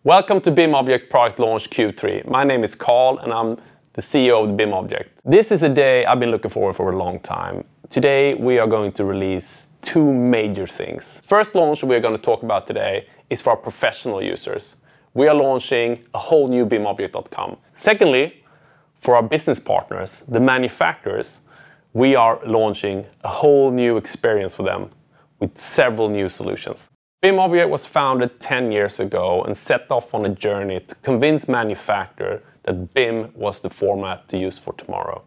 Welcome to BIMobject Product Launch Q3. My name is Carl and I'm the CEO of BIMobject. This is a day I've been looking forward for a long time. Today we are going to release two major things. First launch we're going to talk about today is for our professional users. We are launching a whole new BIMobject.com. Secondly, for our business partners, the manufacturers, we are launching a whole new experience for them with several new solutions. BIMobject was founded 10 years ago and set off on a journey to convince manufacturers that BIM was the format to use for tomorrow.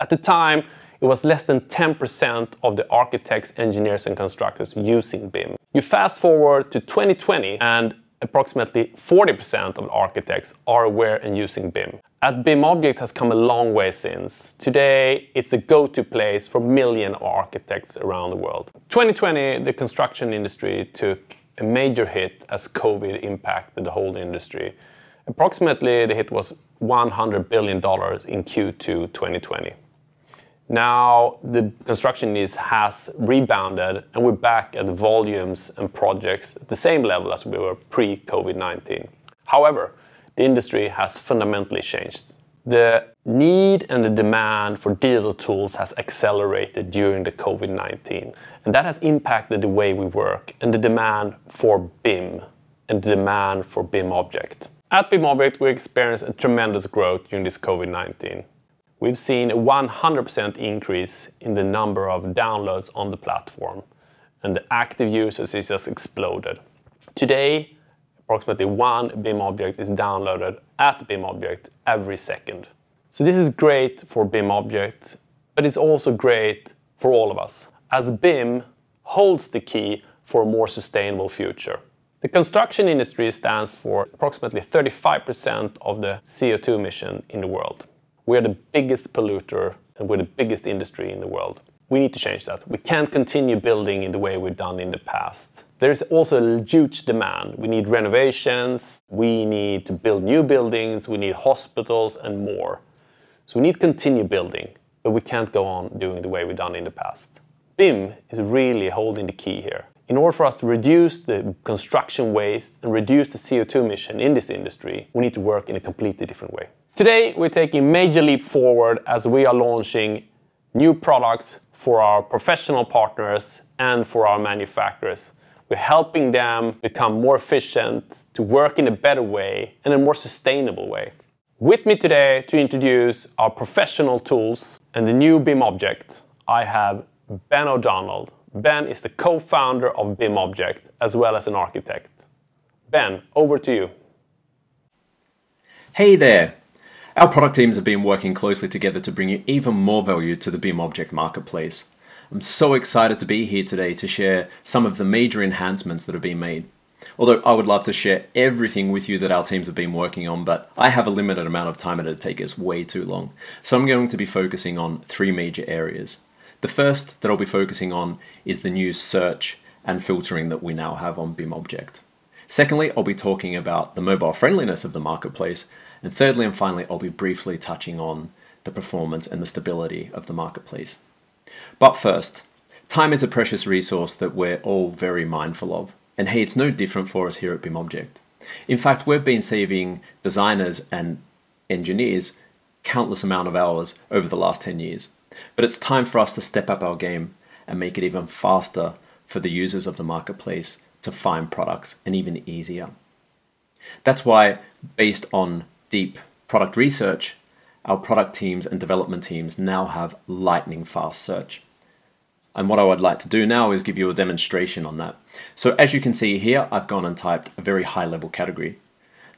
At the time, it was less than 10% of the architects, engineers and constructors using BIM. You fast forward to 2020 and approximately 40% of architects are aware and using BIM. BIMobject has come a long way since. Today, it's the go-to place for millions of architects around the world. 2020, the construction industry took a major hit as COVID impacted the whole industry. Approximately, the hit was $100 billion in Q2 2020. Now, the construction needs has rebounded and we're back at the volumes and projects at the same level as we were pre-COVID-19. However, the industry has fundamentally changed. The need and the demand for digital tools has accelerated during the COVID-19, and that has impacted the way we work and the demand for BIM and the demand for BIMobject. At BIMobject, we experienced a tremendous growth during this COVID-19. We've seen a 100% increase in the number of downloads on the platform, and the active users has just exploded. Today, approximately one BIMobject is downloaded at BIMobject every second. So this is great for BIMobject, but it's also great for all of us, as BIM holds the key for a more sustainable future. The construction industry stands for approximately 35% of the CO2 emission in the world. We are the biggest polluter and we're the biggest industry in the world. We need to change that. We can't continue building in the way we've done in the past. There is also a huge demand. We need renovations, we need to build new buildings, we need hospitals and more. So we need to continue building, but we can't go on doing the way we've done in the past. BIM is really holding the key here. In order for us to reduce the construction waste and reduce the CO2 emission in this industry, we need to work in a completely different way. Today, we're taking a major leap forward as we are launching new products for our professional partners and for our manufacturers. We're helping them become more efficient, to work in a better way and a more sustainable way. With me today to introduce our professional tools and the new BIMobject, I have Ben O'Donnell. Ben is the co-founder of BIMobject as well as an architect. Ben, over to you. Hey there! Our product teams have been working closely together to bring you even more value to the BIMobject marketplace. I'm so excited to be here today to share some of the major enhancements that have been made. Although I would love to share everything with you that our teams have been working on, but I have a limited amount of time and it'd take us way too long. So I'm going to be focusing on three major areas. The first that I'll be focusing on is the new search and filtering that we now have on BIMobject. Secondly, I'll be talking about the mobile friendliness of the marketplace. And thirdly and finally, I'll be briefly touching on the performance and the stability of the marketplace. But first, time is a precious resource that we're all very mindful of. And hey, it's no different for us here at BIMobject. In fact, we've been saving designers and engineers countless amount of hours over the last 10 years. But it's time for us to step up our game and make it even faster for the users of the marketplace to find products and even easier. That's why, based on deep product research, our product teams and development teams now have lightning fast search. And what I would like to do now is give you a demonstration on that. So as you can see here, I've gone and typed a very high level category.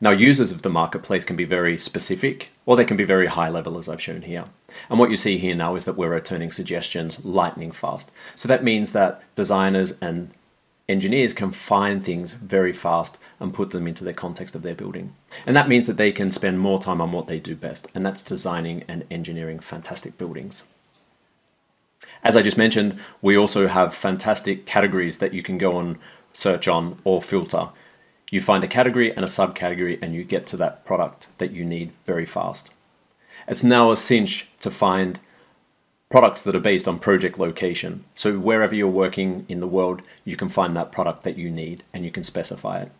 Now, users of the marketplace can be very specific, or they can be very high level, as I've shown here. And what you see here now is that we're returning suggestions lightning fast. So that means that designers and engineers can find things very fast and put them into the context of their building. And that means that they can spend more time on what they do best, and that's designing and engineering fantastic buildings. As I just mentioned, we also have fantastic categories that you can go and search on or filter. You find a category and a subcategory and you get to that product that you need very fast. It's now a cinch to find products that are based on project location. So wherever you're working in the world, you can find that product that you need and you can specify it.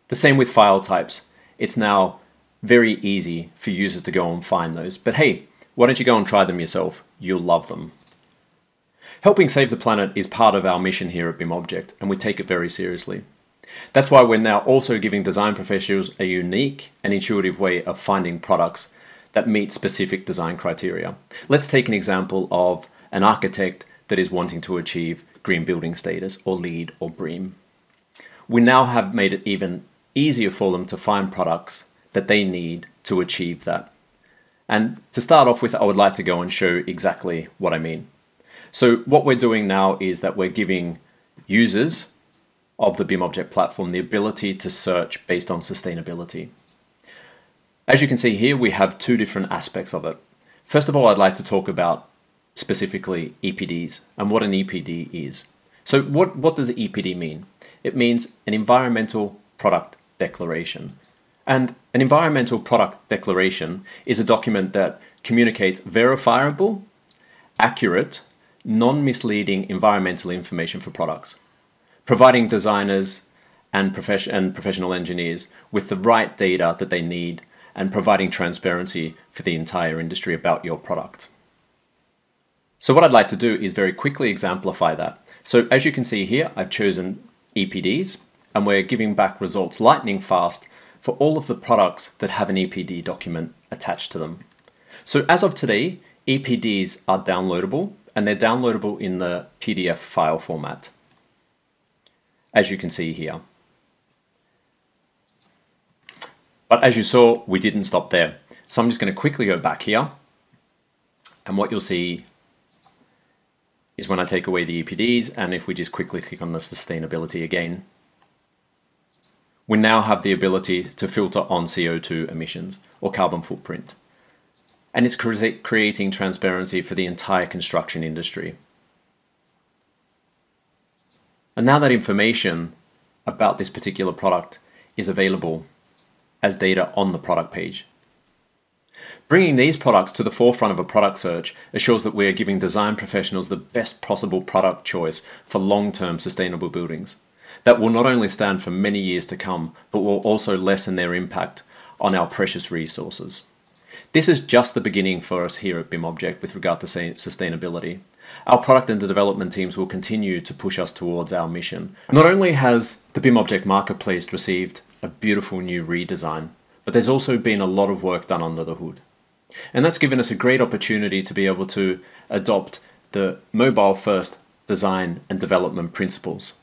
The same with file types. It's now very easy for users to go and find those. But hey, why don't you go and try them yourself? You'll love them. Helping save the planet is part of our mission here at BIMobject, and we take it very seriously. That's why we're now also giving design professionals a unique and intuitive way of finding products that meet specific design criteria. Let's take an example of an architect that is wanting to achieve green building status or LEED or BREEAM. We now have made it even easier for them to find products that they need to achieve that. And to start off with, I would like to go and show exactly what I mean. So what we're doing now is that we're giving users of the BIMobject platform the ability to search based on sustainability. As you can see here, we have two different aspects of it. First of all, I'd like to talk about specifically EPDs and what an EPD is. So what does EPD mean? It means an environmental product declaration. And an environmental product declaration is a document that communicates verifiable, accurate, non-misleading environmental information for products, providing designers and professional engineers with the right data that they need and providing transparency for the entire industry about your product. So what I'd like to do is very quickly exemplify that. So as you can see here, I've chosen EPDs and we're giving back results lightning fast for all of the products that have an EPD document attached to them. So as of today, EPDs are downloadable and they're downloadable in the PDF file format, as you can see here. But as you saw, we didn't stop there. So I'm just going to quickly go back here. And what you'll see is when I take away the EPDs, and if we just quickly click on the sustainability again, we now have the ability to filter on CO2 emissions or carbon footprint. And it's creating transparency for the entire construction industry. And now that information about this particular product is available as data on the product page. Bringing these products to the forefront of a product search assures that we are giving design professionals the best possible product choice for long-term sustainable buildings that will not only stand for many years to come, but will also lessen their impact on our precious resources. This is just the beginning for us here at BIMobject with regard to sustainability. Our product and development teams will continue to push us towards our mission. Not only has the BIMobject marketplace received a beautiful new redesign, but there's also been a lot of work done under the hood. And that's given us a great opportunity to be able to adopt the mobile-first design and development principles.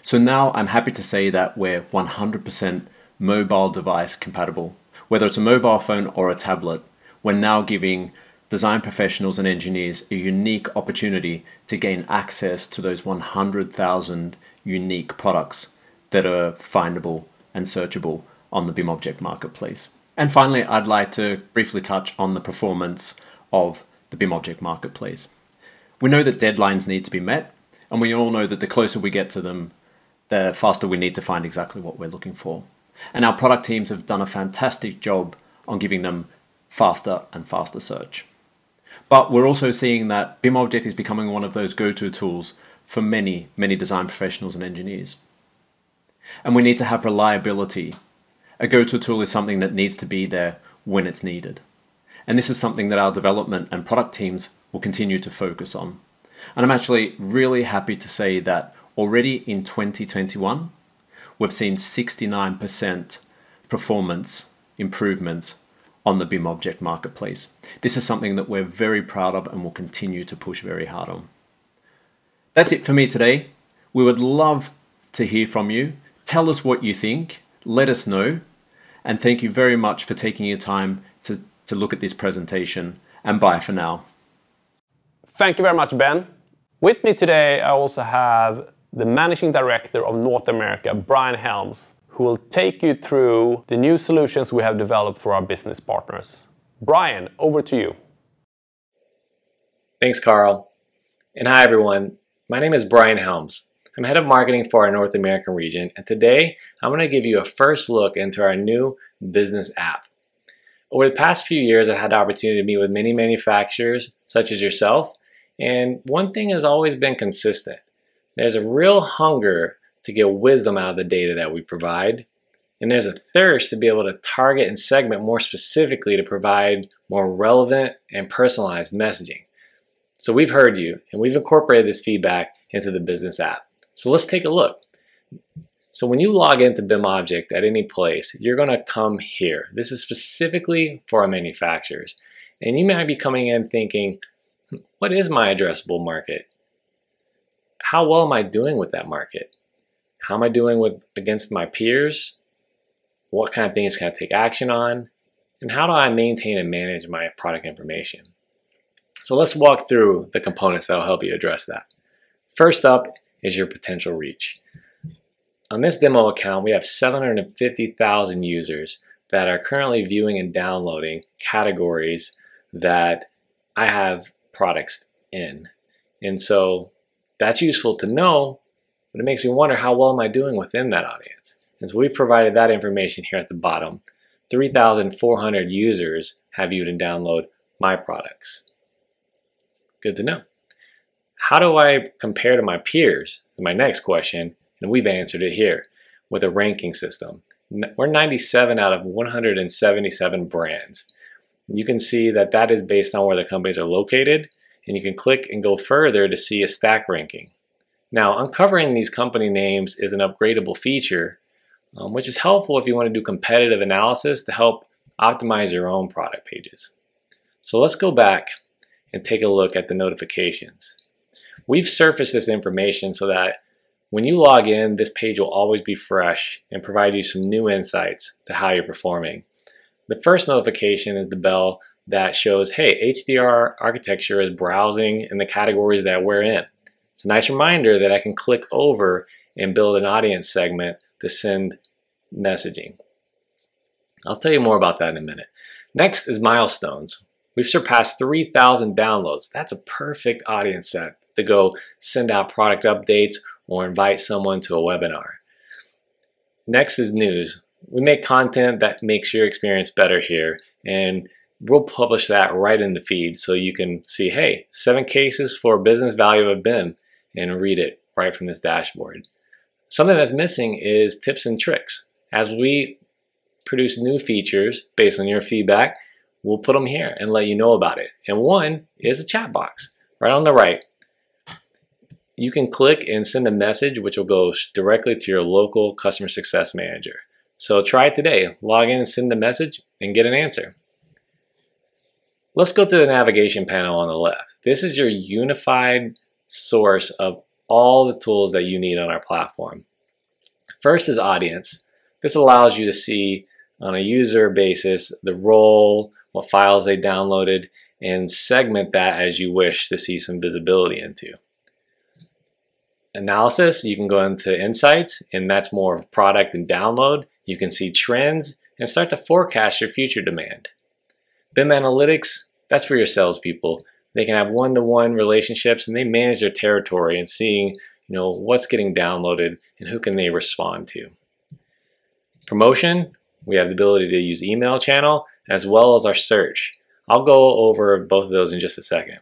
So now I'm happy to say that we're 100% mobile device compatible. Whether it's a mobile phone or a tablet, we're now giving design professionals and engineers a unique opportunity to gain access to those 100,000 unique products that are findable and searchable on the BIMobject marketplace. And finally, I'd like to briefly touch on the performance of the BIMobject marketplace. We know that deadlines need to be met, and we all know that the closer we get to them, the faster we need to find exactly what we're looking for. And our product teams have done a fantastic job on giving them faster and faster search. But we're also seeing that BIMobject is becoming one of those go-to tools for many, many design professionals and engineers. And we need to have reliability. A go-to tool is something that needs to be there when it's needed. And this is something that our development and product teams will continue to focus on. And I'm actually really happy to say that already in 2021, we've seen 69% performance improvements on the BIMobject marketplace. This is something that we're very proud of and will continue to push very hard on. That's it for me today. We would love to hear from you. Tell us what you think. Let us know. And thank you very much for taking your time to look at this presentation, and bye for now. Thank you very much, Ben. With me today, I also have the Managing Director of North America, Brian Helms, who will take you through the new solutions we have developed for our business partners. Brian, over to you. Thanks, Carl. And hi, everyone. My name is Brian Helms. I'm head of marketing for our North American region, and today I'm going to give you a first look into our new business app. Over the past few years, I've had the opportunity to meet with many manufacturers, such as yourself, and one thing has always been consistent. There's a real hunger to get wisdom out of the data that we provide, and there's a thirst to be able to target and segment more specifically to provide more relevant and personalized messaging. So we've heard you, and we've incorporated this feedback into the business app. So let's take a look. So when you log into BIMobject at any place, you're going to come here. This is specifically for our manufacturers. And you might be coming in thinking, what is my addressable market? How well am I doing with that market? How am I doing against my peers? What kind of things can I take action on? And how do I maintain and manage my product information? So let's walk through the components that will help you address that. First up is your potential reach. On this demo account, we have 750,000 users that are currently viewing and downloading categories that I have products in. And so that's useful to know, but it makes me wonder, how well am I doing within that audience? And so we've provided that information here at the bottom. 3,400 users have viewed and download my products. Good to know. How do I compare to my peers? My next question, and we've answered it here with a ranking system. We're 97 out of 177 brands. You can see that that is based on where the companies are located, and you can click and go further to see a stack ranking. Now, uncovering these company names is an upgradable feature, which is helpful if you want to do competitive analysis to help optimize your own product pages. So let's go back and take a look at the notifications. We've surfaced this information so that when you log in, this page will always be fresh and provide you some new insights to how you're performing. The first notification is the bell that shows, hey, HDR Architecture is browsing in the categories that we're in. It's a nice reminder that I can click over and build an audience segment to send messaging. I'll tell you more about that in a minute. Next is milestones. We've surpassed 3,000 downloads. That's a perfect audience set to go send out product updates or invite someone to a webinar. Next is news. We make content that makes your experience better here, and we'll publish that right in the feed so you can see, hey, 7 cases for business value of BIM, and read it right from this dashboard. Something that's missing is tips and tricks. As we produce new features based on your feedback, we'll put them here and let you know about it. And one is a chat box right on the right. You can click and send a message which will go directly to your local customer success manager. So try it today. Log in and send a message and get an answer. Let's go to the navigation panel on the left. This is your unified source of all the tools that you need on our platform. First is audience. This allows you to see on a user basis the role, what files they downloaded, and segment that as you wish to see some visibility into. Analysis, you can go into insights, and that's more of product and download. You can see trends and start to forecast your future demand. BIM analytics, that's for your salespeople. They can have one-to-one relationships, and they manage their territory and seeing, what's getting downloaded and who can they respond to. Promotion, we have the ability to use email channel as well as our search. I'll go over both of those in just a second.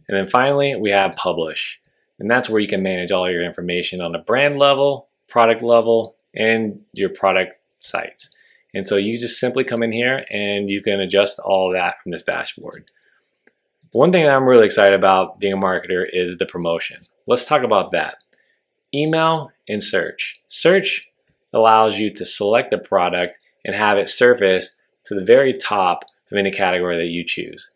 And then finally, we have publish. And that's where you can manage all your information on the brand level, product level, and your product sites. And so you just simply come in here and you can adjust all of that from this dashboard. One thing that I'm really excited about being a marketer is the promotion. Let's talk about that. Email and search. Search allows you to select a product and have it surface to the very top of any category that you choose.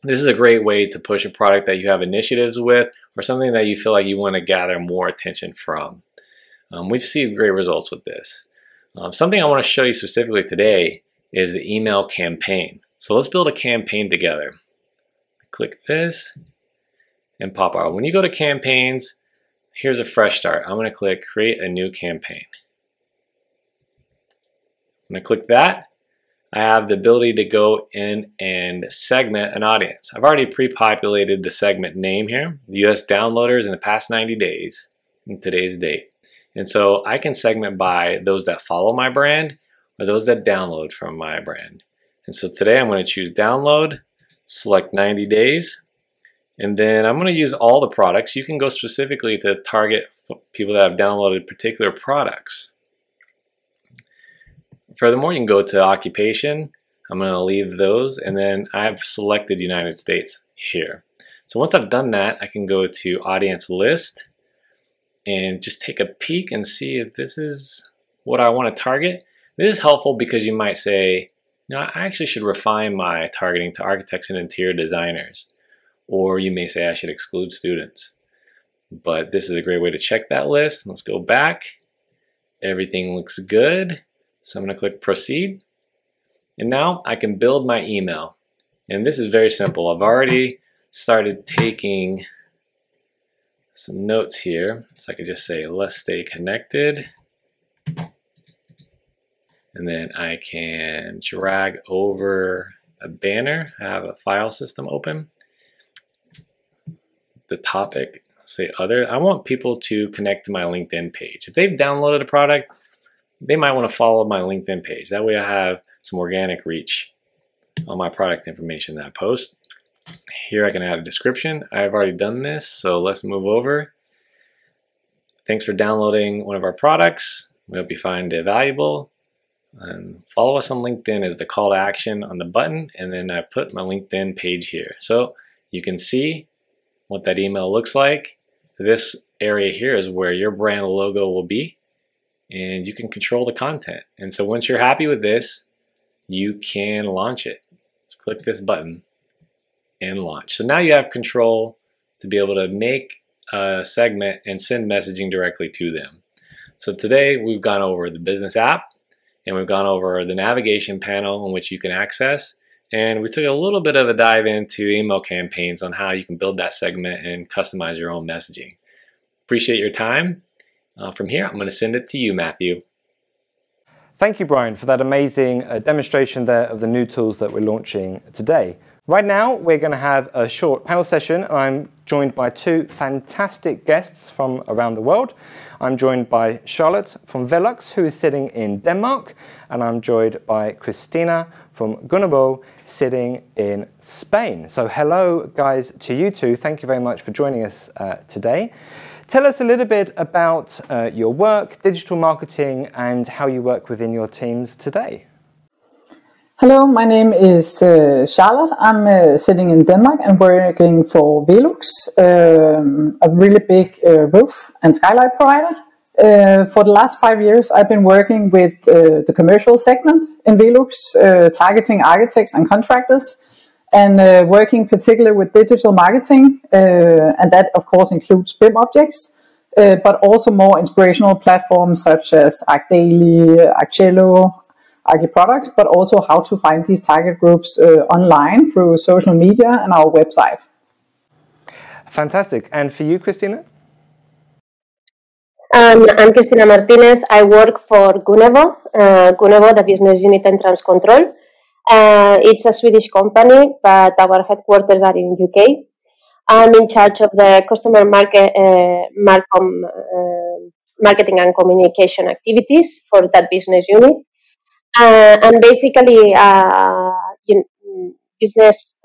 This is a great way to push a product that you have initiatives with or something that you feel like you want to gather more attention from. We've seen great results with this. Something I want to show you specifically today is the email campaign. So let's build a campaign together. Click this and pop out. When you go to campaigns, here's a fresh start. I'm going to click create a new campaign. I'm going to click that. I have the ability to go in and segment an audience. I've already pre-populated the segment name here, the US downloaders in the past 90 days, and today's date. And so I can segment by those that follow my brand or those that download from my brand. And so today I'm going to choose download, select 90 days, and then I'm going to use all the products. You can go specifically to target people that have downloaded particular products. Furthermore, you can go to occupation. I'm going to leave those, and then I've selected United States here. So once I've done that, I can go to audience list and just take a peek and see if this is what I want to target. This is helpful because you might say, I actually should refine my targeting to architects and interior designers. Or you may say I should exclude students. But this is a great way to check that list. Let's go back. Everything looks good. So I'm going to click proceed. And now I can build my email. And this is very simple. I've already started taking some notes here. So I can just say, let's stay connected. And then I can drag over a banner. I have a file system open. The topic, say other. I want people to connect to my LinkedIn page. If they've downloaded a product, they might want to follow my LinkedIn page. That way I have some organic reach on my product information that I post. Here I can add a description. I've already done this, so let's move over. Thanks for downloading one of our products. We hope you find it valuable. And follow us on LinkedIn is the call to action on the button, and then I put my LinkedIn page here. So you can see what that email looks like. This area here is where your brand logo will be, and you can control the content. And so once you're happy with this, you can launch it. Just click this button and launch. So now you have control to be able to make a segment and send messaging directly to them. So today we've gone over the business app, and we've gone over the navigation panel in which you can access, and we took a little bit of a dive into email campaigns on how you can build that segment and customize your own messaging. Appreciate your time. From here, I'm going to send it to you, Matthew. Thank you, Brian, for that amazing demonstration there of the new tools that we're launching today. Right now, we're going to have a short panel session. I'm joined by two fantastic guests from around the world. I'm joined by Charlotte from Velux, who is sitting in Denmark, and I'm joined by Christina from Gunabo, sitting in Spain. So hello, guys, to you two. Thank you very much for joining us today. Tell us a little bit about your work, digital marketing, and how you work within your teams today. Hello, my name is Charlotte. I'm sitting in Denmark and working for Velux, a really big roof and skylight provider. For the last 5 years, I've been working with the commercial segment in Velux, targeting architects and contractors, and working particularly with digital marketing, and that of course includes BIMobjects, but also more inspirational platforms such as ArcDaily, Arccello, Products, but also how to find these target groups online through social media and our website. Fantastic. And for you, Christina? I'm Cristina Martinez. I work for Gunabo, the business unit Entrance Control. It's a Swedish company, but our headquarters are in UK. I'm in charge of the customer marketing and communication activities for that business unit. And basically, business.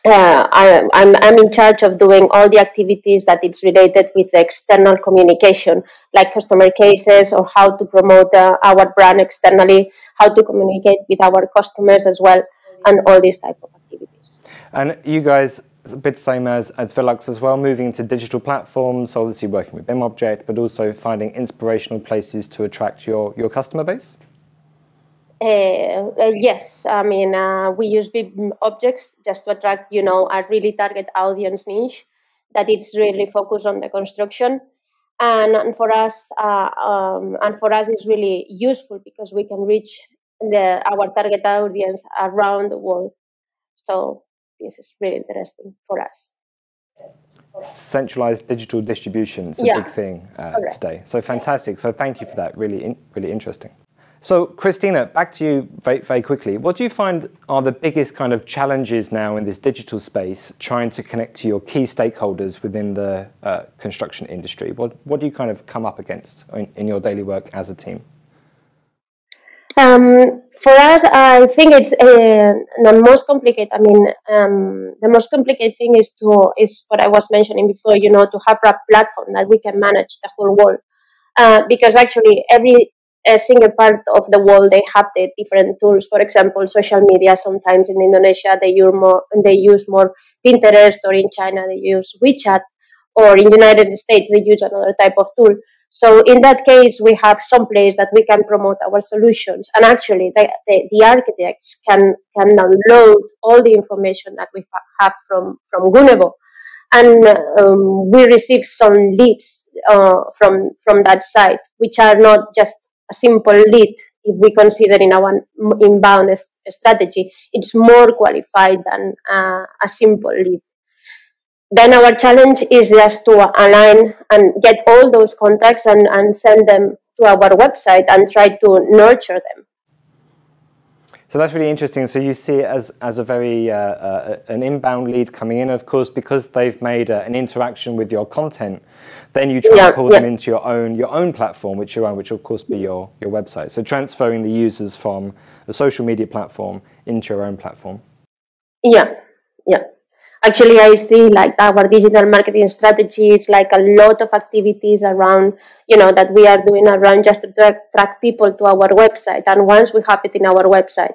I'm in charge of doing all the activities that it's related with the external communication, like customer cases or how to promote our brand externally, how to communicate with our customers as well, and all these type of activities. And you guys, it's a bit the same as Velux as well, moving to digital platforms, obviously working with BIMobject, but also finding inspirational places to attract your customer base? Yes, I mean, we use BIMobjects just to attract, a really target audience niche that it's really focused on the construction. and for us, it's really useful because we can reach our target audience around the world. So this is really interesting for us. Centralized digital distribution is a big thing today. So fantastic. So thank you for that. Really interesting. So Christina, back to you very quickly. What do you find are the biggest kind of challenges now in this digital space, trying to connect to your key stakeholders within the construction industry? What do you kind of come up against in your daily work as a team? For us, I think it's the most complicated. I mean, the most complicated thing is what I was mentioning before. To have a platform that we can manage the whole world, because actually every single part of the world they have their different tools. For example, social media. Sometimes in Indonesia they use more Pinterest, or in China they use WeChat, or in the United States they use another type of tool. So in that case, we have some place that we can promote our solutions, and actually the architects can download all the information that we have from Gunebo, and we receive some leads from that site, which are not just a simple lead. If we consider in our inbound strategy, it's more qualified than a simple lead. Then our challenge is just to align and get all those contacts and send them to our website and try to nurture them. So that's really interesting. So you see it as a very an inbound lead coming in, of course, because they've made an interaction with your content. Then you try to pull them into your own platform, which will of course be your website. So transferring the users from a social media platform into your own platform. Yeah. Actually, I see like our digital marketing strategy is like a lot of activities around, that we are doing around just to track people to our website. And once we have it in our website,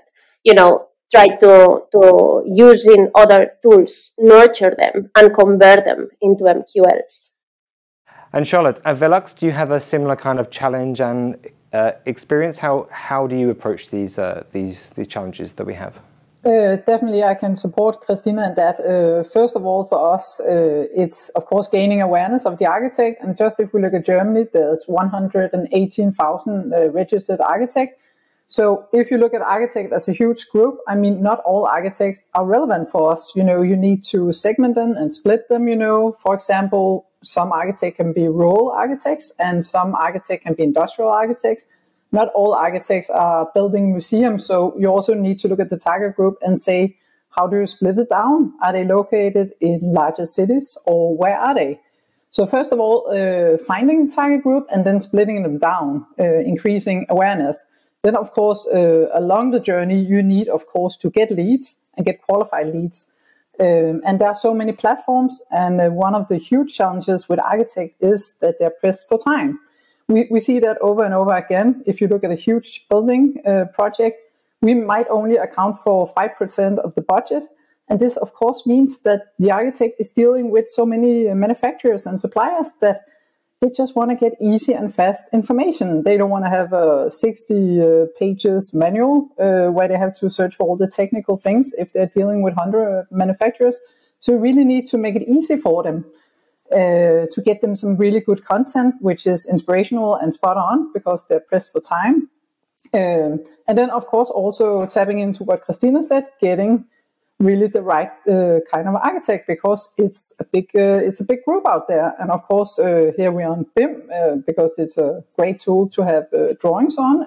try to using other tools, nurture them and convert them into MQLs. And Charlotte, at Velux, do you have a similar kind of challenge and experience? How do you approach these challenges that we have? Definitely, I can support Christina in that. First of all, for us, it's of course gaining awareness of the architect. And just if we look at Germany, there's 118,000 registered architects. So if you look at architect as a huge group, I mean, not all architects are relevant for us. You need to segment them and split them. For example, some architects can be rural architects and some architects can be industrial architects. Not all architects are building museums, so you also need to look at the target group and say, how do you split it down? Are they located in larger cities, or where are they? So first of all, finding the target group and then splitting them down, increasing awareness. Then, of course, along the journey, you need, of course, to get leads and get qualified leads. And there are so many platforms, and one of the huge challenges with architects is that they're pressed for time. We see that over and over again. If you look at a huge building project, we might only account for 5% of the budget. And this, of course, means that the architect is dealing with so many manufacturers and suppliers that they just want to get easy and fast information. They don't want to have a 60 pages manual where they have to search for all the technical things if they're dealing with 100 manufacturers. So you really need to make it easy for them. To get them some really good content, which is inspirational and spot on because they're pressed for time. And then, of course, also tapping into what Christina said, getting really the right kind of architect, because it's a big group out there. And of course, here we are on BIM because it's a great tool to have drawings on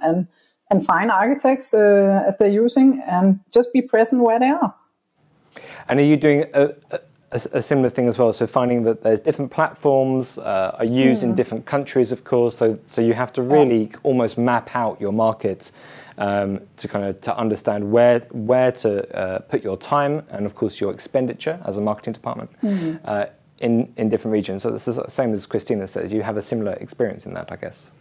and find architects as they're using and just be present where they are. And are you doing a similar thing as well? So finding that there's different platforms are used in different countries, of course. So you have to really almost map out your markets to understand where to put your time and, of course, your expenditure as a marketing department in different regions. So this is the same as Christina says. You have a similar experience in that, I guess.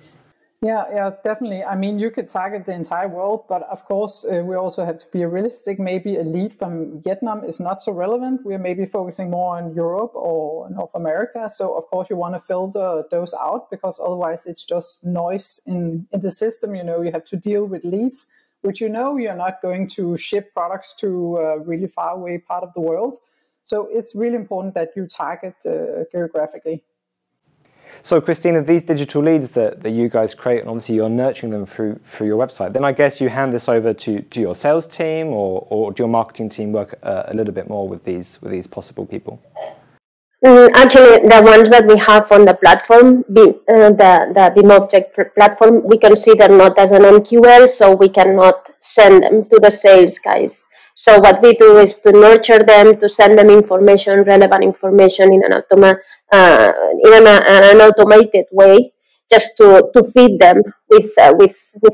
Yeah, definitely. I mean, you could target the entire world, but of course, we also have to be realistic. Maybe a lead from Vietnam is not so relevant. We're maybe focusing more on Europe or North America. So, of course, you want to filter those out because otherwise it's just noise in the system. You have to deal with leads, which you're not going to ship products to a really far away part of the world. So it's really important that you target geographically. So Christina, these digital leads that you guys create, and obviously you're nurturing them through your website, then I guess you hand this over to your sales team, or do your marketing team work a little bit more with these possible people? Actually, the ones that we have on the platform, the BIMobject platform, we consider not as an MQL, so we cannot send them to the sales guys. So what we do is to nurture them, to send them information, relevant information in an automated way, just to feed them with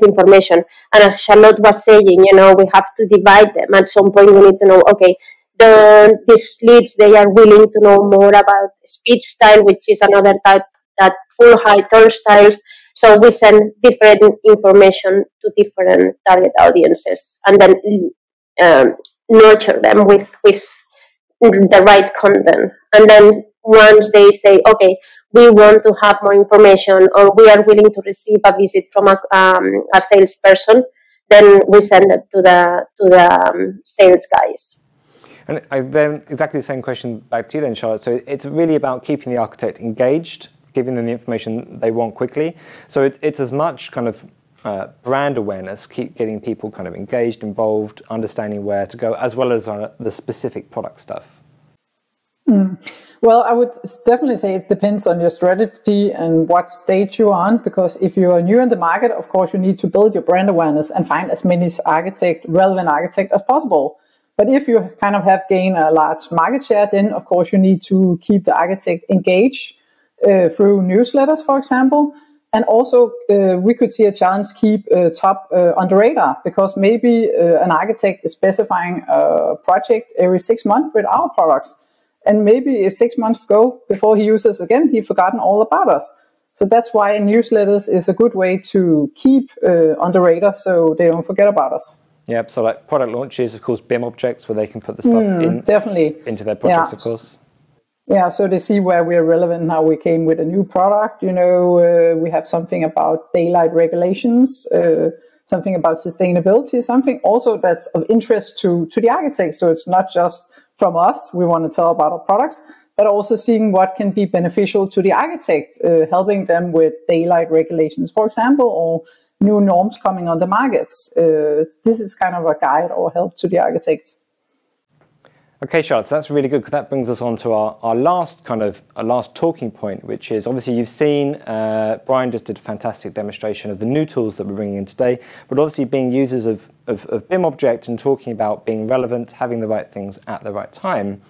information. And as Charlotte was saying, we have to divide them. At some point, we need to know, okay, these leads, they are willing to know more about speech style, which is another type, that full high tone styles. So we send different information to different target audiences, and then nurture them with the right content. And then once they say, okay, we want to have more information, or we are willing to receive a visit from a salesperson, then we send it to the sales guys. And then exactly the same question back to you then, Charlotte. So it's really about keeping the architect engaged, giving them the information they want quickly. So it's as much kind of brand awareness, keep getting people kind of engaged, involved, understanding where to go, as well as the specific product stuff. Well, I would definitely say it depends on your strategy and what stage you're on, because if you are new in the market, of course, you need to build your brand awareness and find as many relevant architects as possible. But if you kind of have gained a large market share, then of course you need to keep the architect engaged through newsletters, for example. And also we could see a challenge keep top on the radar, because maybe an architect is specifying a project every 6 months with our products. And maybe if 6 months go before he uses again, he's forgotten all about us. So that's why newsletters is a good way to keep on the radar, so they don't forget about us. Yeah, so like product launches, of course, BIMobjects, where they can put the stuff definitely into their projects, of course. Yeah, so they see where we're relevant. Now we came with a new product, we have something about daylight regulations, something about sustainability, something also that's of interest to the architects. So it's not just from us, we want to tell about our products, but also seeing what can be beneficial to the architect, helping them with daylight regulations, for example, or new norms coming on the markets. This is kind of a guide or help to the architects. Okay, Charlotte, that's really good, because that brings us on to our last talking point, which is obviously you've seen Brian just did a fantastic demonstration of the new tools that we're bringing in today, but obviously being users of BIMobject and talking about being relevant, having the right things at the right time.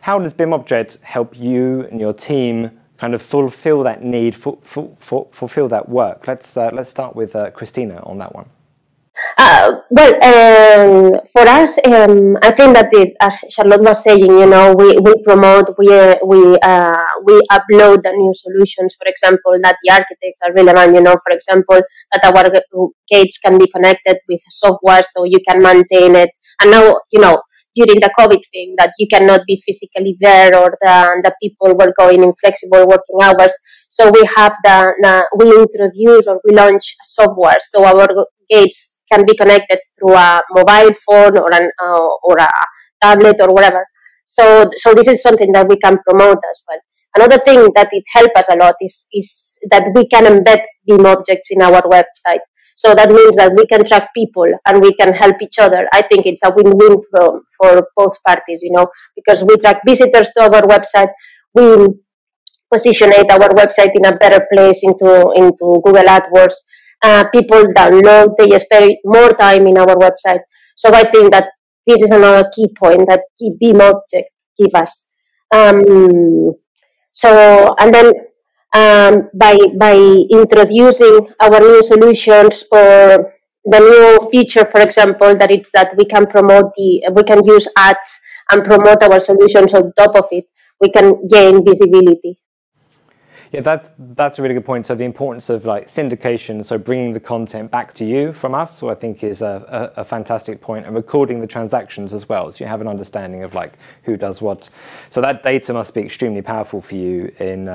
How does BIMobject help you and your team kind of fulfill that need, fulfill that work? Let's start with Christina on that one. For us, I think that as Charlotte was saying, we promote, we upload the new solutions. For example, that the architects are relevant. For example, that our gates can be connected with software, so you can maintain it. And now, during the COVID thing, that you cannot be physically there, or the people were going in flexible working hours. So we have we introduce, or we launch software, so our gates can be connected through a mobile phone or a tablet or whatever. So this is something that we can promote as well. Another thing that it helps us a lot is that we can embed BIMobjects in our website. So that means that we can track people and we can help each other. I think it's a win-win for both parties, because we track visitors to our website, we positionate our website in a better place into Google AdWords. People download, they spend more time in our website. So I think that this is another key point that BIMobject give us. By introducing our new solutions, or the new feature, for example, that we can promote we can use ads and promote our solutions on top of it, we can gain visibility. Yeah, that's a really good point. So the importance of syndication, so bringing the content back to you from us, I think is a fantastic point, and recording the transactions as well, so you have an understanding of who does what. So that data must be extremely powerful for you in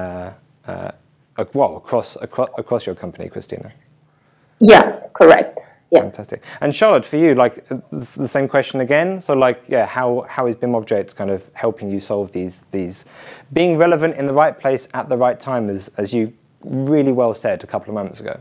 across your company, Christina. Yeah, correct. Yeah. Fantastic. And Charlotte, for you, like the same question again. So like, yeah, how is BIMobject kind of helping you solve these being relevant in the right place at the right time, as you really well said a couple of moments ago?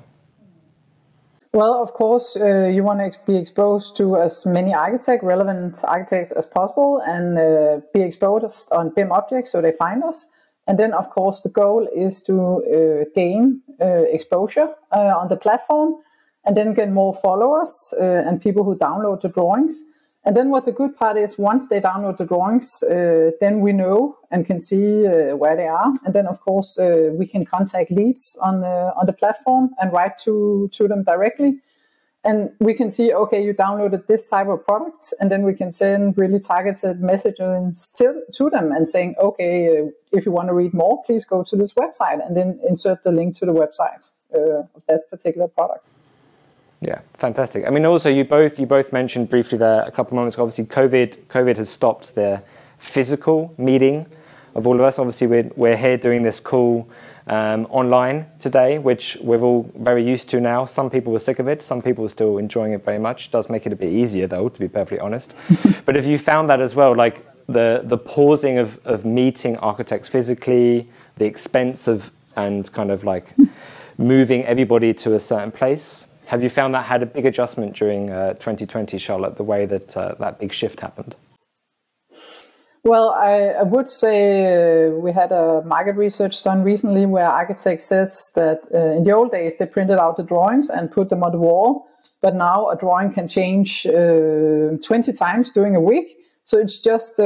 Well, of course, you want to be exposed to as many relevant architects as possible, and be exposed on BIMobject so they find us. And then, of course, the goal is to gain exposure on the platform, and then get more followers and people who download the drawings. And then what the good part is, once they download the drawings, then we know and can see where they are. And then, of course, we can contact leads on the platform and write to them directly. And we can see, okay, you downloaded this type of product, and then we can send really targeted messages to them and saying, okay, if you want to read more, please go to this website, and then insert the link to the website of that particular product. Yeah, fantastic. I mean, also you both mentioned briefly there a couple of moments ago, obviously COVID has stopped the physical meeting of all of us. Obviously we're here doing this call online today, which we're all very used to now. Some people were sick of it, some people are still enjoying it very much. It does make it a bit easier though, to be perfectly honest. But if you found that as well, like the pausing of meeting architects physically, the expense of and kind of like moving everybody to a certain place, have you found that had a big adjustment during 2020, Charlotte, the way that that big shift happened? Well, I would say we had a market research done recently where architects says that in the old days they printed out the drawings and put them on the wall, but now a drawing can change 20 times during a week. So it's just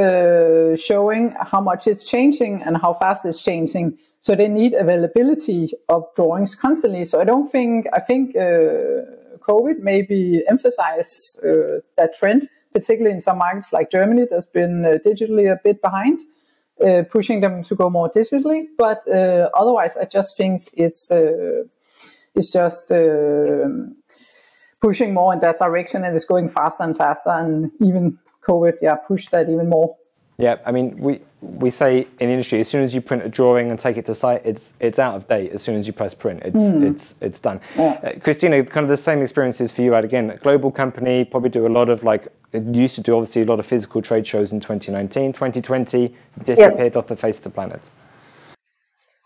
showing how much it's changing and how fast it's changing. So they need availability of drawings constantly. So I think COVID maybe emphasize that trend, particularly in some markets like Germany that's been digitally a bit behind, pushing them to go more digitally. But otherwise, I just think it's just pushing more in that direction, and it's going faster and faster, and even COVID, pushed that even more. Yeah, I mean, we say in the industry, as soon as you print a drawing and take it to site, it's out of date. As soon as you press print, it's done. Yeah. Christina, kind of the same experiences for you. Again, a global company, probably do a lot of it used to do obviously a lot of physical trade shows in 2019. 2020 disappeared off the face of the planet.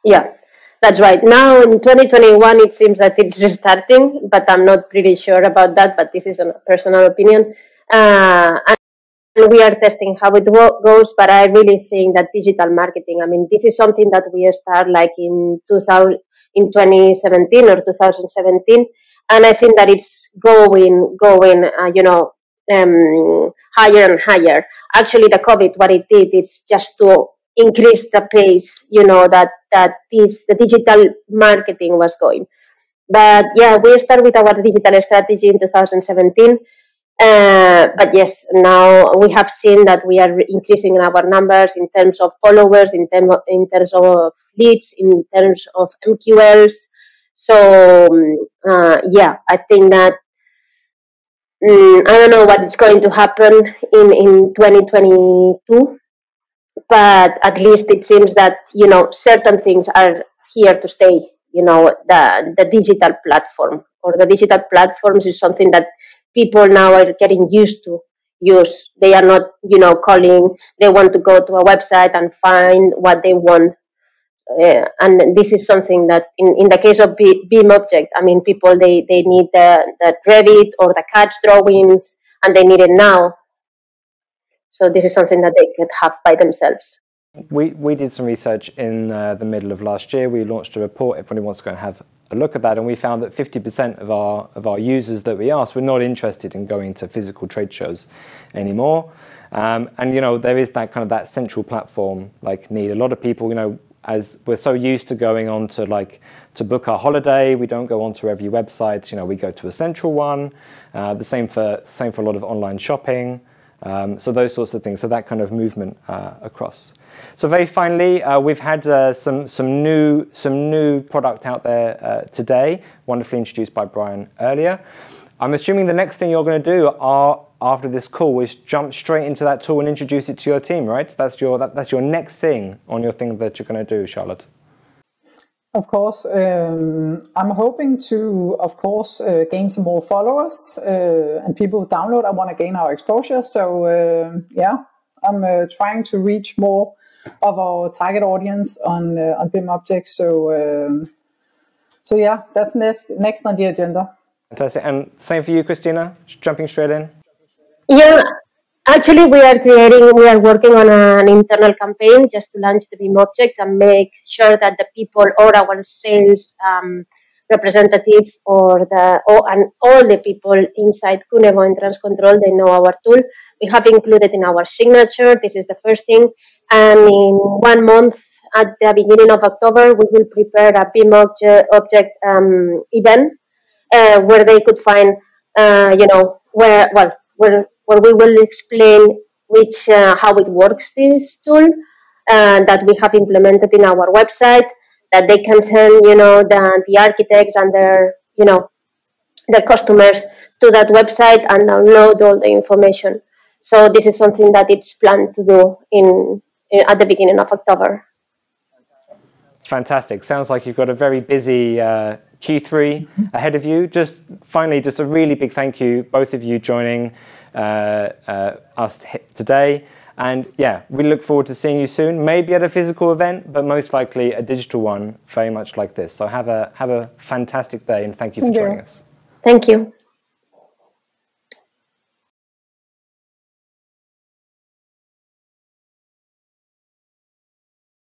Yeah, that's right. Now in 2021, it seems that it's restarting, but I'm not pretty sure about that. But this is a personal opinion. And we are testing how it goes, but I really think that digital marketing, I mean, this is something that we start like in 2017 or 2017, and I think that it's going, higher and higher. Actually, the COVID, what it did is just to increase the pace, that the digital marketing was going. But yeah, we start with our digital strategy in 2017. But yes, now we have seen that we are increasing our numbers in terms of followers, in terms of leads, in terms of MQLs. So I think that I don't know what is going to happen in 2022, but at least it seems that certain things are here to stay. The digital platform or the digital platforms is something that people now are getting used to use. They are not, calling. They want to go to a website and find what they want. And this is something that, in the case of BIMobject, I mean, people they need the Revit or the CAD drawings, and they need it now. So this is something that they could have by themselves. We did some research in the middle of last year. We launched a report. Everybody wants to go and have a look at that, and we found that 50% of our users that we asked were not interested in going to physical trade shows anymore. And there is that kind of that central platform need. A lot of people, as we're so used to going on to book our holiday, we don't go onto every website. We go to a central one. The same for a lot of online shopping. So those sorts of things. So that kind of movement across. So very finally, we've had some new product out there today, wonderfully introduced by Brian earlier. I'm assuming the next thing you're going to do after this call is jump straight into that tool and introduce it to your team, right? That's your next thing on your thing that you're going to do, Charlotte. Of course, I'm hoping to, of course, gain some more followers and people who download. I want to gain our exposure. So yeah, I'm trying to reach more of our target audience on BIMobject. So yeah, that's next on the agenda. Fantastic. And same for you, Christina, jumping straight in. Yeah, actually we are working on an internal campaign just to launch the BIMobjects and make sure that the people or our sales representative and all the people inside Cunego Entrance Control, they know our tool. We have included in our signature. This is the first thing. And in 1 month, at the beginning of October, we will prepare a BIMobject event where they could find, where we will explain how it works, this tool that we have implemented in our website, that they can send, the architects and their customers to that website and download all the information. So this is something that it's planned to do at the beginning of October. Fantastic. Sounds like you've got a very busy Q3 ahead of you. Just finally, just a really big thank you, both of you joining us today. And yeah, we look forward to seeing you soon, maybe at a physical event, but most likely a digital one, very much like this. So have a fantastic day, and thank you for joining us. Thank you.